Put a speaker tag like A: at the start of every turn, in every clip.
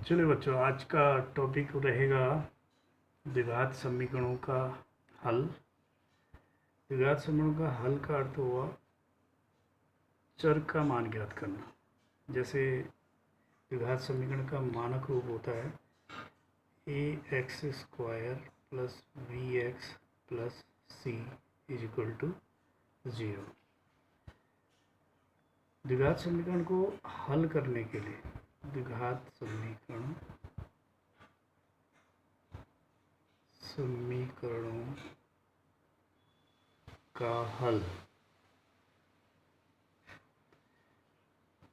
A: चलिए बच्चों, आज का टॉपिक रहेगा द्विघात समीकरणों का हल। द्विघात समीकरणों का हल का अर्थ हुआ चर का मान ज्ञात करना। जैसे द्विघात समीकरण का मानक रूप होता है ax² plus bx plus c is equal to 0। द्विघात समीकरण को हल करने के लिए द्विघात समीकरणों का हल।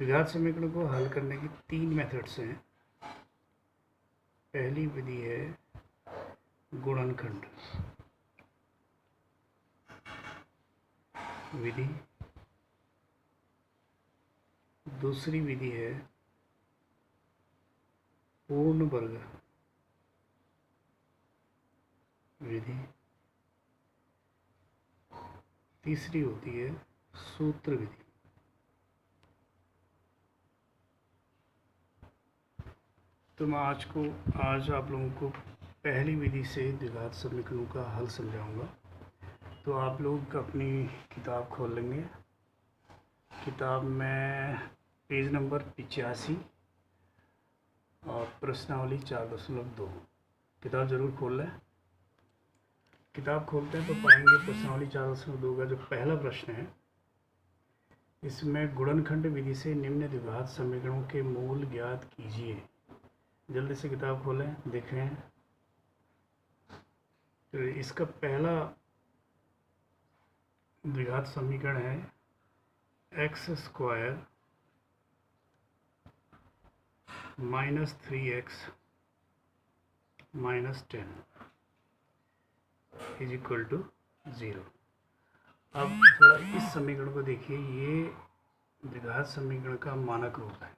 A: द्विघात समीकरण को हल करने की 3 मेथड्स हैं। पहली विधि है गुणनखंड विधि, दूसरी विधि है पूर्ण वर्ग विधि, तीसरी होती है सूत्र विधि। तो मैं आज आप लोगों को पहली विधि से द्विघात समीकरणों का हल समझाऊंगा। तो आप लोग अपनी किताब खोल लेंगे। किताब में पेज नंबर 85 और प्रश्नावली 4.2 किताब ज़रूर खोल लें। किताब खोलते हैं तो पाएंगे प्रश्नावली 4.2 का जो पहला प्रश्न है, इसमें गुणनखंड विधि से निम्न द्विघात समीकरणों के मूल ज्ञात कीजिए। जल्दी से किताब खोलें, देखें। तो इसका पहला द्विघात समीकरण है x² minus 3x minus 10 is equal to 0। अब थोड़ा इस समीकरण को देखिए, ये द्विघात समीकरण का मानक रूप है।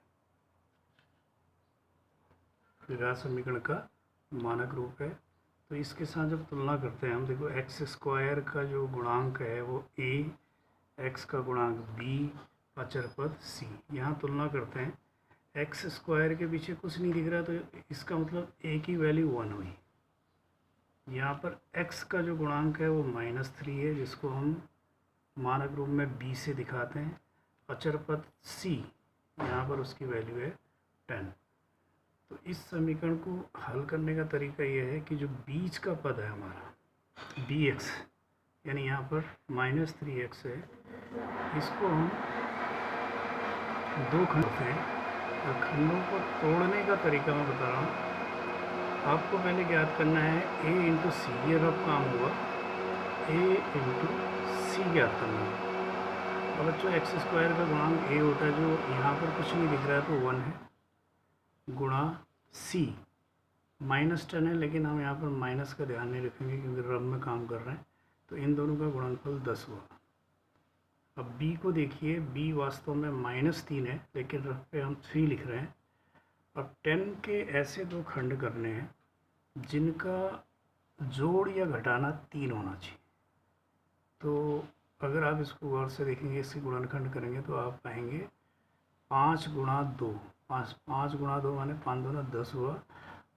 A: द्विघात समीकरण का मानक रूप है। तो इसके साथ जब तुलना करते हैं हम, देखो x² का जो गुणांक है वो a, x का गुणांक b, अचर पद c। यहाँ तुलना करते हैं, x² के पीछे कुछ नहीं दिख रहा, तो इसका मतलब a की वैल्यू 1 हुई। यहाँ पर x का जो गुणांक है वो -3 है, जिसको हम मानक रूप में b से दिखाते हैं। अचर पद c, यहाँ पर उसकी वैल्यू है 10। तो इस समीकरण को हल करने का तरीका यह है कि जो बीच का पद है हमारा bx, यानी यहाँ पर -3x है, इसको हम दो खंड हैं। और खंडों को तोड़ने का तरीका मैं बता रहा हूँ। आपको पहले ज्ञात करना है a इंटू सी, ये रफ काम हुआ, a इंटू सी ज्ञात करना है। और बच्चों x² का गुणांक a होता है, जो यहाँ पर कुछ नहीं दिख रहा है तो 1 है, गुणा c -10 है, लेकिन हम यहाँ पर माइनस का ध्यान नहीं रखेंगे क्योंकि रब में काम कर रहे हैं। तो इन दोनों का गुणनफल 10 हुआ। अब b को देखिए, b वास्तव में -3 है, लेकिन रब पे हम 3 लिख रहे हैं। अब 10 के ऐसे दो खंड करने हैं जिनका जोड़ या घटाना 3 होना चाहिए। तो अगर आप इसको गौर से देखेंगे, इसके गुणनखंड करेंगे तो आप पाएंगे 5 गुणा 2, 5 गुणा 2 माने 5 दूना 10 हुआ,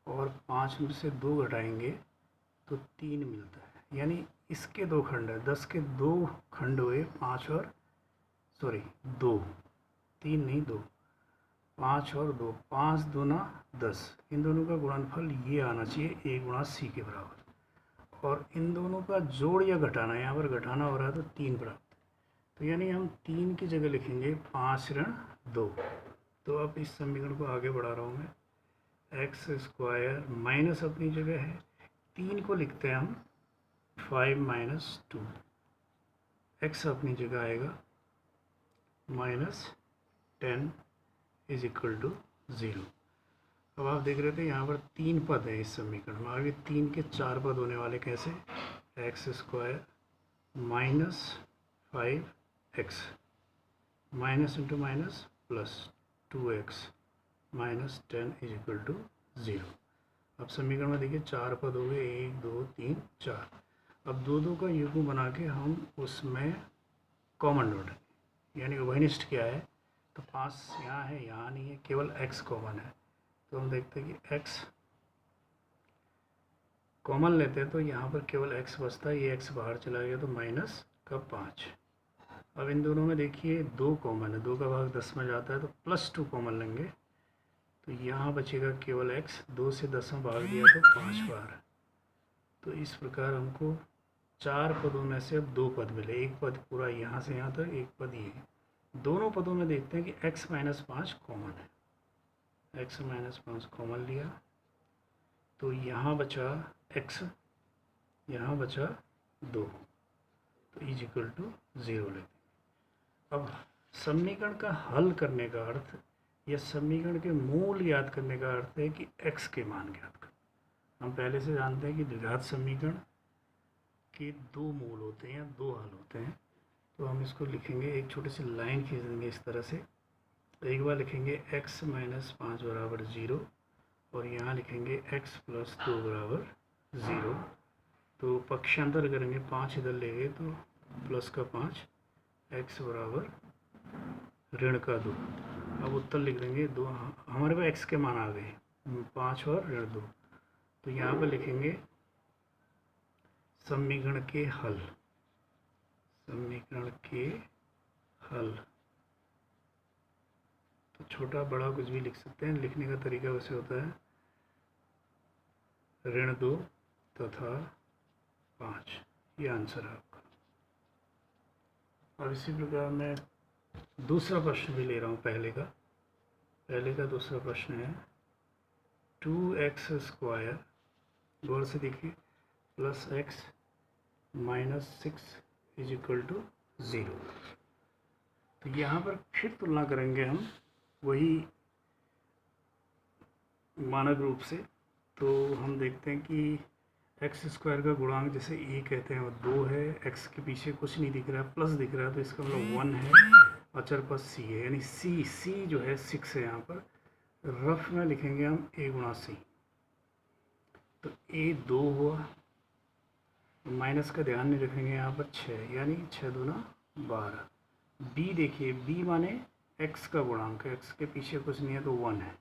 A: और 5 में से 2 घटाएंगे तो 3 मिलता है। यानी इसके दो खंड है, 10 के दो खंड हुए, 5 और 2, 3 नहीं 2, 5 और 2, 5 दूना 10। इन दोनों का गुणनफल ये आना चाहिए a गुणा सी के बराबर। और इन दोनों का जोड़ या घटाना, यहाँ पर घटाना हो रहा है तो 3 प्राप्त। तो यानी हम 3 की जगह लिखेंगे 5 ऋण 2। तो अब इस समीकरण को आगे बढ़ा रहा हूँ मैं। x² माइनस अपनी जगह है, 3 को लिखते हैं हम 5 - 2, x अपनी जगह आएगा -10 इज इक्वल टू 0। अब आप देख रहे थे यहाँ पर 3 पद है इस समीकरण में। अब ये 3 के 4 पद होने वाले कैसे? x² minus 5x minus into minus plus 2x minus 10 is equal to 0। अब समीकरण में देखिए 4 पद हो गए, 1 2 3 4। अब 2 का युग्म बना के हम उसमें कॉमन डॉट, यानी उभयनिष्ठ क्या है, तो 5 यहाँ है, यहाँ नहीं है, केवल x कॉमन है। तो हम देखते हैं कि x कॉमन लेते हैं तो यहाँ पर केवल x बचता है, ये x बाहर चला गया तो माइनस का 5। अब इन दोनों में देखिए 2 कॉमन है, 2 का भाग 10 में जाता है तो +2 कॉमन लेंगे तो यहाँ बचेगा केवल x, 2 से 10 में भाग दिया तो 5 बार। तो इस प्रकार हमको 4 पदों में से अब 2 पद मिले, एक पद पूरा यहाँ से यहाँ तक, एक पद ये। दोनों पदों में देखते हैं कि x - 5 कॉमन है, x - 5 कॉमन लिया तो यहाँ बचा x, यहाँ बचा 2 तो इज इक्वल टू 0 लेते। अब समीकरण का हल करने का अर्थ या समीकरण के मूल याद करने का अर्थ है कि x के मान ज्ञात करना। हम पहले से जानते हैं कि द्विघात समीकरण के 2 मूल होते हैं या 2 हल होते हैं। तो हम इसको लिखेंगे, एक छोटी सी लाइन खींच देंगे इस तरह से। एक बार लिखेंगे x - 5 बराबर 0 और यहाँ लिखेंगे x + 2 बराबर 0। तो पक्षांतर करेंगे, 5 इधर ले गए तो प्लस का 5, x बराबर ऋण का 2। अब उत्तर लिख देंगे 2, हमारे पास x के मान आ गए 5 और ऋण 2। तो यहाँ पर लिखेंगे समीकरण के हल, समीकरण के हल। तो छोटा बड़ा कुछ भी लिख सकते हैं, लिखने का तरीका वैसे होता है ऋण 2 तथा 5, ये आंसर है आपका। और इसी प्रकार मैं दूसरा प्रश्न भी ले रहा हूँ पहले का दूसरा प्रश्न है 2x², गौर से देखिए, +x - 6 = 0। तो यहाँ पर फिर तुलना करेंगे हम वही मानक रूप से। तो हम देखते हैं कि x² का गुणांक जैसे a कहते हैं वो 2 है, x के पीछे कुछ नहीं दिख रहा है, प्लस दिख रहा है तो इसका मतलब 1 है, अचर पर c है, यानी c जो है 6 है। यहाँ पर रफ में लिखेंगे हम a × c, तो a 2 हुआ, माइनस का ध्यान नहीं रखेंगे यहाँ पर 6, यानी 6 दूना 12। b देखिए, b माने x का गुणांक है, x के पीछे कुछ नहीं है तो 1 है।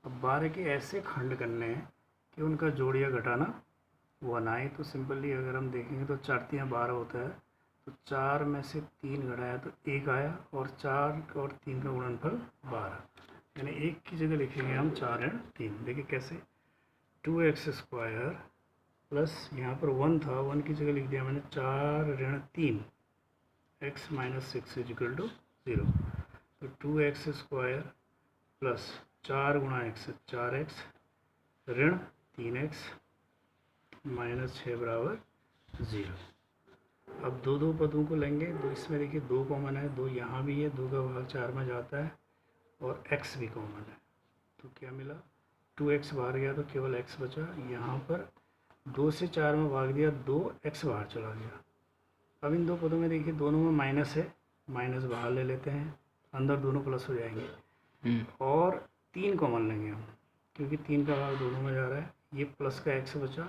A: अब 12 के ऐसे खंड करने हैं कि उनका जोड़ या घटाना 1 आए। तो सिंपली अगर हम देखेंगे तो 4 × 12 होता है, तो 4 में से 3 घटाया तो 1 आया, और 4 और 3 का गुणनफल 12, यानी 1 की जगह लिखेंगे हम 4 ऋण 3। देखिए कैसे, 2x² प्लस यहाँ पर 1 था, 1 की जगह लिख दिया मैंने 4 ऋण 3, x - 6 = 0। तो 2x² प्लस 4 × x 4x ऋण 3x -6 बराबर 0। अब दो पदों को लेंगे, तो इसमें देखिए 2 कॉमन है, 2 यहाँ भी है, 2 का भाग 4 में जाता है और x भी कॉमन है। तो क्या मिला, 2x बाहर गया तो केवल x बचा। यहाँ पर 2 से 4 में भाग दिया, 2x बाहर चला गया। अब इन 2 पदों में देखिए दोनों में माइनस है, माइनस बाहर ले लेते हैं, अंदर दोनों प्लस हो जाएंगे। और 3 कॉमन लेंगे हम, क्योंकि 3 का भाग दोनों में जा रहा है। ये प्लस का x बचा,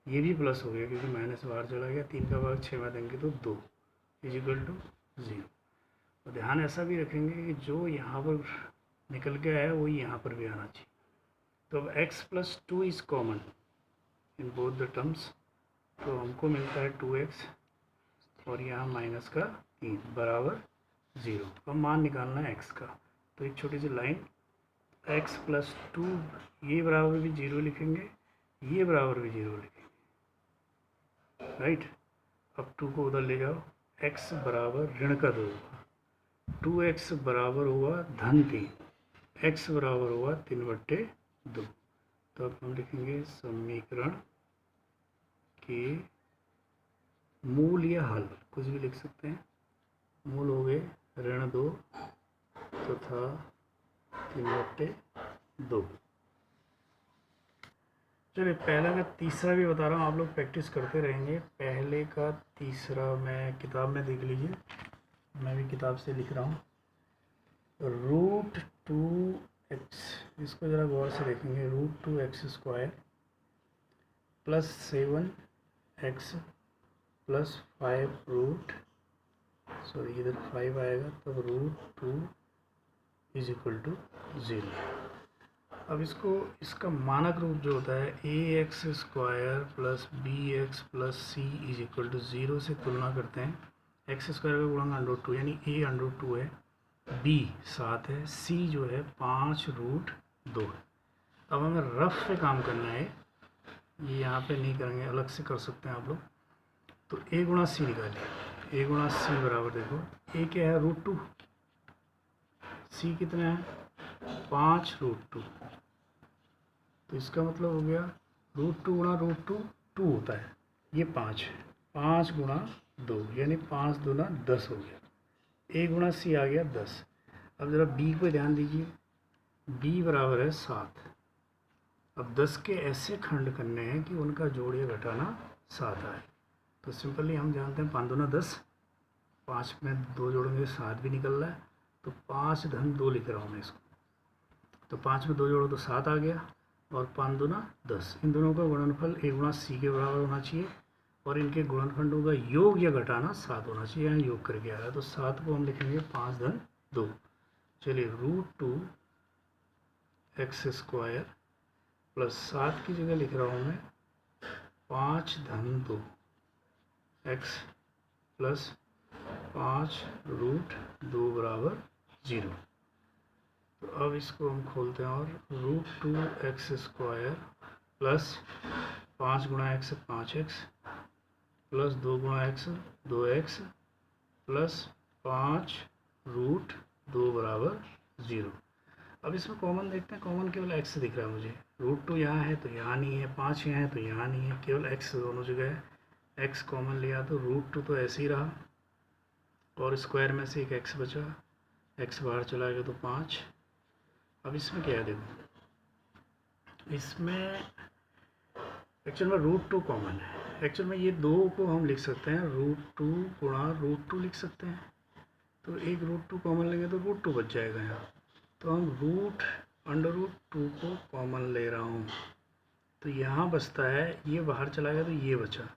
A: ये भी प्लस हो गया क्योंकि माइनस बाहर चला गया। 3 का भाग 6 में देंगे तो 2 = 0। और ध्यान ऐसा भी रखेंगे कि जो यहाँ पर निकल के आया वही यहाँ पर भी आना चाहिए। तो अब x + 2 is common in both the terms, तो हमको मिलता है 2x और यहाँ माइनस का 3 बराबर 0। अब मान निकालना है x का, तो एक छोटी सी लाइन, x + 2, ये बराबर भी 0 लिखेंगे, ये बराबर भी 0 लिखेंगे, राइट। अब 2 को उधर ले जाओ, x बराबर ऋण का 2 हुआ, 2x बराबर हुआ धन 3, x बराबर हुआ 3/2। तो अब हम लिखेंगे समीकरण के मूल या हल, कुछ भी लिख सकते हैं। मूल हो गए ऋण 2 तथा 3/2। चलिए पहले का तीसरा भी बता रहा हूँ, आप लोग प्रैक्टिस करते रहेंगे। पहले का तीसरा मैं किताब में देख लीजिए, मैं भी किताब से लिख रहा हूँ। √2x, इसको ज़रा गौर से देखेंगे, √2x² + 7x + 5 इधर 5 आएगा, तब √2 = 0। अब इसको इसका मानक रूप जो होता है ax² plus bx plus c is equal to 0 से तुलना करते हैं। x² का गुणन √2 यानी a √2 है, b 7 है, c जो है 5√2 है। अब हमें रफ पे काम करना है, ये यहाँ पे नहीं करेंगे, अलग से कर सकते हैं आप लोग। तो a गुणा c निकालिए, a गुणा c बराबर देखो a क्या है √2, c कितना है 5√2, तो इसका मतलब हो गया √2 गुणा √2 2 होता है, ये 5 है, 5 गुणा 2 यानी 5 दूना 10 हो गया। a गुणा c आ गया 10। अब ज़रा b पे ध्यान दीजिए, b बराबर है 7। अब 10 के ऐसे खंड करने हैं कि उनका जोड़ या घटाना 7 आए। तो सिंपली हम जानते हैं 5 दूना 10, 5 में 2 जोड़ेंगे 7 भी निकल रहा है, तो 5 धन 2 लिख रहा हूँ मैं इसको। तो 5 में 2 जोड़ो तो 7 आ गया, और 5 दूना 10। इन दोनों का गुणनफल a गुणा c के बराबर होना चाहिए, और इनके गुणनखंडों का योग या घटाना 7 होना चाहिए। यहाँ योग करके आ रहा है, तो 7 को हम लिखेंगे 5 धन 2। चलिए √2 x² प्लस 7 की जगह लिख रहा हूँ मैं 5 धन 2 x प्लस 5√2 बराबर 0। तो अब इसको हम खोलते हैं, और √2 x² प्लस 5 गुणा x 5x प्लस 2 गुणा x 2x प्लस 5√2 बराबर 0। अब इसमें कॉमन देखते हैं, कॉमन केवल x दिख रहा है मुझे, √2 यहाँ है तो यहाँ नहीं है, 5 यहाँ है तो यहाँ नहीं है, केवल x दोनों जगह है। x कॉमन लिया तो √2 तो ऐसे ही रहा, और स्क्वायर में से एक x बचा, x बाहर चला गया तो 5। अब इसमें क्या है देखो, इसमें एक्चुअल में √2 कॉमन है। एक्चुअल में ये 2 को हम लिख सकते हैं √2 गुणा √2 लिख सकते हैं, तो एक √2 कॉमन लेंगे तो √2 बच जाएगा यहाँ। तो हम √2 को कॉमन ले रहा हूँ, तो यहाँ बचता है, ये बाहर चला गया तो ये बचा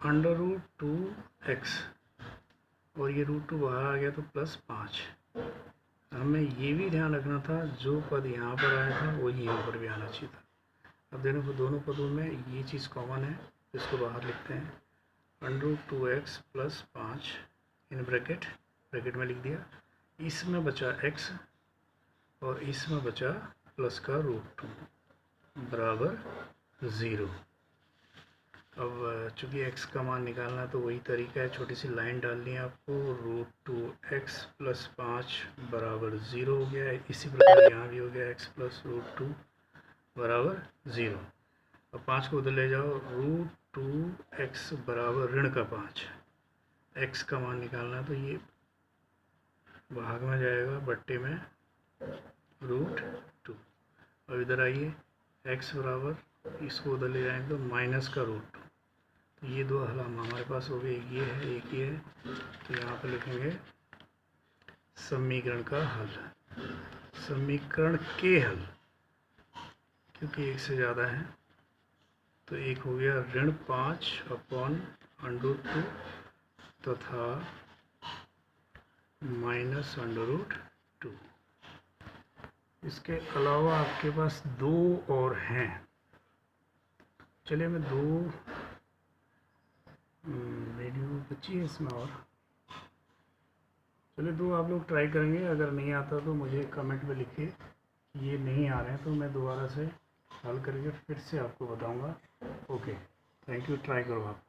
A: √2x, और ये √2 बाहर आ गया तो प्लस 5। हमें ये भी ध्यान रखना था, जो पद यहाँ पर आया था वो यहाँ पर भी आना चाहिए था। अब दोनों पदों में ये चीज़ कॉमन है, इसको बाहर लिखते हैं √2x प्लस 5 इन ब्रैकेट में लिख दिया। इसमें बचा x और इसमें बचा प्लस का √2 बराबर 0। अब चूँकि x का मान निकालना है तो वही तरीका है, छोटी सी लाइन डालनी है आपको, √2x प्लस 5 बराबर 0 हो गया है। इसी प्रकार यहाँ भी हो गया x प्लस √2 बराबर 0। अब 5 को उधर ले जाओ, √2x बराबर ऋण का 5, x का मान निकालना है तो ये भाग में जाएगा, बट्टे में √2। अब इधर आइए, x बराबर, इसको उधर ले जाएंगे तो माइनस का √2। तो ये दो हल हमारे पास हो गए, एक ये है एक ये है, तो यहाँ पर लिखेंगे समीकरण का हल, समीकरण के हल, क्योंकि एक से ज़्यादा है। तो एक हो गया ऋण 5 अपॉन √2 तथा माइनस √2। इसके अलावा आपके पास 2 और हैं। चलिए मैं 2 वीडियो बची है इसमें, और चलिए 2 आप लोग ट्राई करेंगे। अगर नहीं आता तो मुझे कमेंट में लिखिए, ये नहीं आ रहे हैं तो मैं दोबारा से हल करके फिर से आपको बताऊंगा। ओके, थैंक यू, ट्राई करो आप।